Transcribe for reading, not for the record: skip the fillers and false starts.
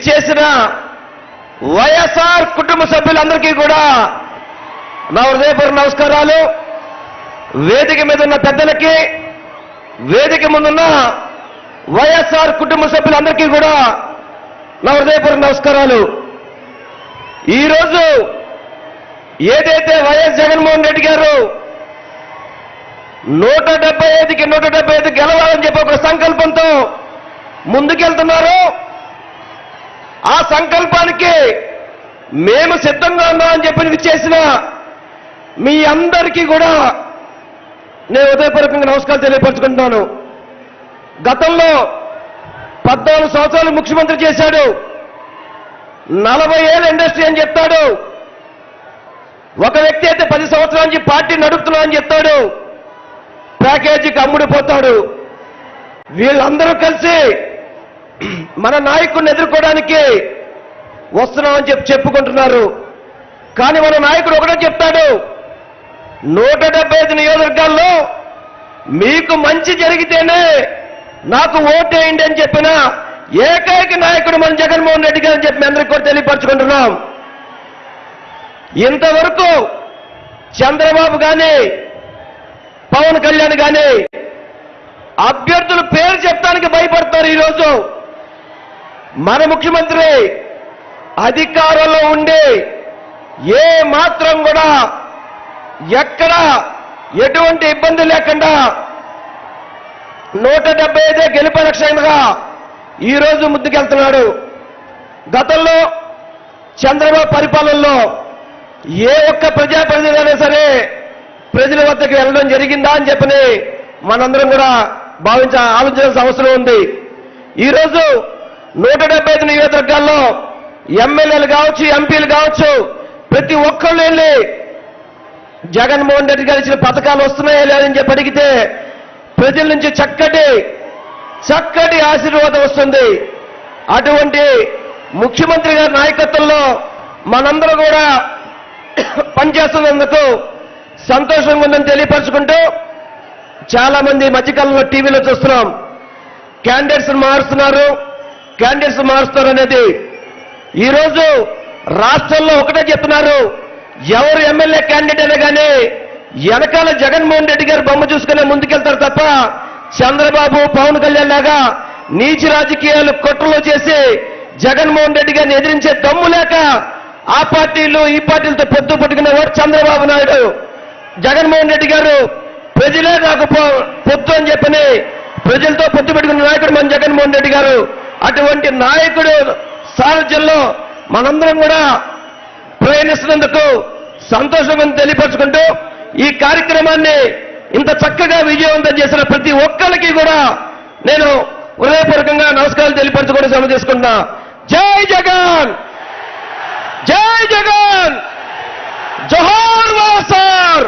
విచ్చేసిన వైఎస్ఆర్ కుటుంబ సభ్యులందరికీ కూడా నా హృదయపూర్వక నమస్కారాలు. వేదిక మీద ఉన్న పెద్దలకి, వేదిక ముందున్న వైఎస్ఆర్ కుటుంబ సభ్యులందరికీ కూడా నా హృదయపూర్వక నమస్కారాలు. ఈరోజు ఏదైతే వైఎస్ జగన్మోహన్ రెడ్డి గారు 175కి 175 గెలవాలని చెప్పి ఒక సంకల్పంతో ముందుకెళ్తున్నారు. ఆ సంకల్పానికి మేము సిద్ధంగా ఉన్నామని చెప్పి విచ్చేసిన మీ అందరికీ కూడా నేను హృదయపూర్వకంగా నమస్కారం తెలియపరచుకుంటున్నాను. గతంలో 14 సంవత్సరాలు ముఖ్యమంత్రి చేశాడు. 40 ఏళ్ళ ఇండస్ట్రీ అని చెప్తాడు. ఒక వ్యక్తి అయితే 10 సంవత్సరాల నుంచి పార్టీ నడుపుతున్నా అని చెప్తాడు. ప్యాకేజీకి అమ్ముడిపోతాడు. వీళ్ళందరూ కలిసి మన నాయకుడిని ఎదుర్కోవడానికి వస్తున్నామని చెప్పుకుంటున్నారు. కానీ మన నాయకుడు ఒకటే చెప్తాడు, 175 నియోజకవర్గాల్లో మీకు మంచి జరిగితేనే నాకు ఓటేయండి అని చెప్పిన ఏకైక నాయకుడు మన జగన్మోహన్ రెడ్డి గారు అని చెప్పి అందరికీ కూడా తెలియపరచుకుంటున్నాం. ఇంతవరకు చంద్రబాబు కానీ పవన్ కళ్యాణ్ కానీ అభ్యర్థుల పేరు చెప్పడానికి భయపడతారు. ఈరోజు మన ముఖ్యమంత్రి అధికారంలో ఉండి ఏ మాత్రం కూడా ఎక్కడ ఎటువంటి ఇబ్బంది లేకుండా 175 గెలుపు లక్ష్యంగా ఈరోజు ముందుకెళ్తున్నాడు. గతంలో చంద్రబాబు పరిపాలనలో ఏ ఒక్క ప్రజాప్రతినిధి సరే ప్రజల వద్దకు వెళ్ళడం జరిగిందా అని చెప్పని మనందరం కూడా ఆలోచించాల్సిన అవసరం ఉంది. ఈరోజు 175 నియోజకవర్గాల్లో ఎమ్మెల్యేలు కావచ్చు, ఎంపీలు కావచ్చు, ప్రతి ఒక్కళ్ళు వెళ్ళి జగన్మోహన్ రెడ్డి గారు ఇచ్చిన పథకాలు వస్తున్నాయా లేదని చెప్పి అడిగితే ప్రజల నుంచి చక్కటి ఆశీర్వాదం వస్తుంది. అటువంటి ముఖ్యమంత్రి గారి నాయకత్వంలో మనందరూ కూడా పనిచేస్తున్నందుకు సంతోషంగా ఉందని తెలియపరచుకుంటూ, చాలా మంది మధ్యకాలంలో టీవీలో చూస్తున్నాం, క్యాండిడేట్స్ మారుస్తున్నారు అనేది. ఈరోజు రాష్ట్రంలో ఒకటే చెప్తున్నారు, ఎవరు ఎమ్మెల్యే క్యాండిడేట్ అయినా కానీ వెనకాల జగన్మోహన్ రెడ్డి గారు బొమ్మ చూసుకునే ముందుకెళ్తారు తప్ప చంద్రబాబు పవన్ కళ్యాణ్ లాగా నీచి రాజకీయాలు కుట్రలో చేసి జగన్మోహన్ రెడ్డి గారిని ఎదిరించే దమ్ము లేక ఆ పార్టీలు ఈ పార్టీలతో పొత్తు పట్టుకునేవాడు చంద్రబాబు నాయుడు. జగన్మోహన్ రెడ్డి గారు ప్రజలే నాకు పొత్తు అని చెప్పని ప్రజలతో పొత్తు పెట్టుకున్న నాయకుడు మన జగన్మోహన్ రెడ్డి గారు. అటువంటి నాయకుడు సారథ్యంలో మనందరం కూడా ప్రయాణిస్తున్నందుకు సంతోషంగా తెలియపరచుకుంటూ, ఈ కార్యక్రమాన్ని ఇంత చక్కగా విజయవంతం చేసిన ప్రతి ఒక్కరికి కూడా నేను హృదయపూర్వకంగా నమస్కారాలు తెలియపరచుకొని సెలవు తీసుకుంటున్నా. జై జగన్, జై జగన్, జోహార్ వైఎస్ఆర్.